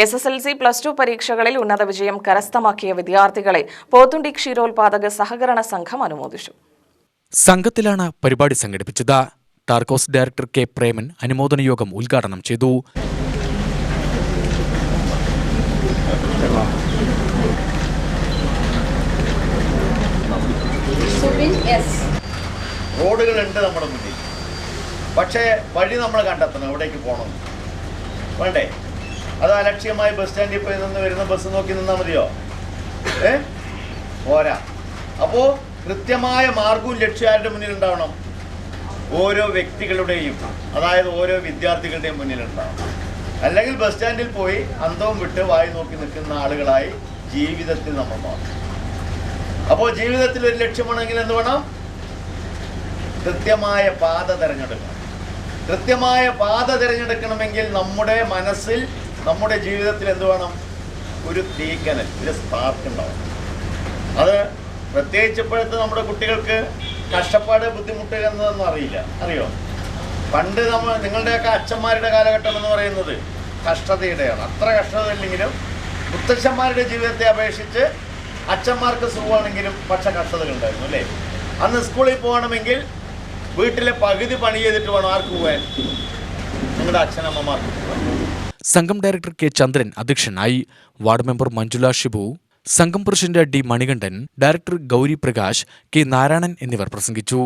SSLC +2 പരീക്ഷകളിൽ ഉന്നത വിജയം കരസ്ഥമാക്കിയ വിദ്യാർത്ഥികളെ പോത്തുണ്ടി ക്ഷീരോത്പാദക സഹകരണ സംഘം അനുമോദിച്ചു. സംഘത്തിലാണ് പരിപാടി സംഘടിപ്പിച്ചത്. ടാർക്കോസ് ഡയറക്ടർ കെ പ്രേമൻ അനുമോദന യോഗം ഉദ്ഘാടനം ചെയ്തു. റോഡുകളുണ്ട് നമ്മുടെ മുന്നിൽ, പക്ഷേ വഴി നമ്മൾ കണ്ടെത്തണം. എവിടേക്ക് പോകണം വേണ്ടേ? അത് അലക്ഷ്യമായി ബസ് സ്റ്റാൻഡിൽ പോയി നിന്ന് വരുന്ന ബസ് നോക്കി നിന്നാൽ മതിയോ? പോരാ. അപ്പോൾ കൃത്യമായ മാർഗവും ലക്ഷ്യമാരുടെ മുന്നിൽ ഉണ്ടാവണം. ഓരോ വ്യക്തികളുടെയും, അതായത് ഓരോ വിദ്യാർത്ഥികളുടെയും മുന്നിലുണ്ടാവണം. അല്ലെങ്കിൽ ബസ് സ്റ്റാൻഡിൽ പോയി അന്തവും വിട്ട് വായി നോക്കി നിൽക്കുന്ന ആളുകളായി ജീവിതത്തിൽ നമ്മൾ മാറും. അപ്പോൾ ജീവിതത്തിൽ ഒരു ലക്ഷ്യമാണെങ്കിൽ എന്ത് വേണം? കൃത്യമായ പാത തിരഞ്ഞെടുക്കണം. കൃത്യമായ പാത തിരഞ്ഞെടുക്കണമെങ്കിൽ നമ്മുടെ മനസ്സിൽ, നമ്മുടെ ജീവിതത്തിൽ എന്ത് വേണം? ഒരു തീക്കനൽ, ഒരു സ്പാർക്ക് ഉണ്ടാവും. അത് പ്രത്യേകിച്ച് ഇപ്പോഴത്തെ നമ്മുടെ കുട്ടികൾക്ക് കഷ്ടപ്പാട്, ബുദ്ധിമുട്ട് എന്നതൊന്നും അറിയില്ല. അറിയോ? പണ്ട് നിങ്ങളുടെയൊക്കെ അച്ഛന്മാരുടെ കാലഘട്ടം എന്ന് പറയുന്നത് കഷ്ടതയുടെയാണ്. അത്ര കഷ്ടത ഇല്ലെങ്കിലും മുത്തച്ഛന്മാരുടെ ജീവിതത്തെ അപേക്ഷിച്ച് അച്ഛന്മാർക്ക് സുഖമാണെങ്കിലും പക്ഷെ കഷ്ടതകളുണ്ടായിരുന്നു, അല്ലേ? അന്ന് സ്കൂളിൽ പോകണമെങ്കിൽ വീട്ടിലെ പകുതി പണി ചെയ്തിട്ട് വേണം ആർക്ക് പോകാൻ? നിങ്ങളുടെ അച്ഛനമ്മമാർക്ക് പോകാൻ. സംഘം ഡയറക്ടർ കെ ചന്ദ്രൻ അധ്യക്ഷനായി. വാർഡ് മെമ്പർ മഞ്ജുല ഷിബു, സംഘം president D Manikandan, director Gauri Prakash, K Narayanan എന്നിവർ പ്രസംഗിച്ചു.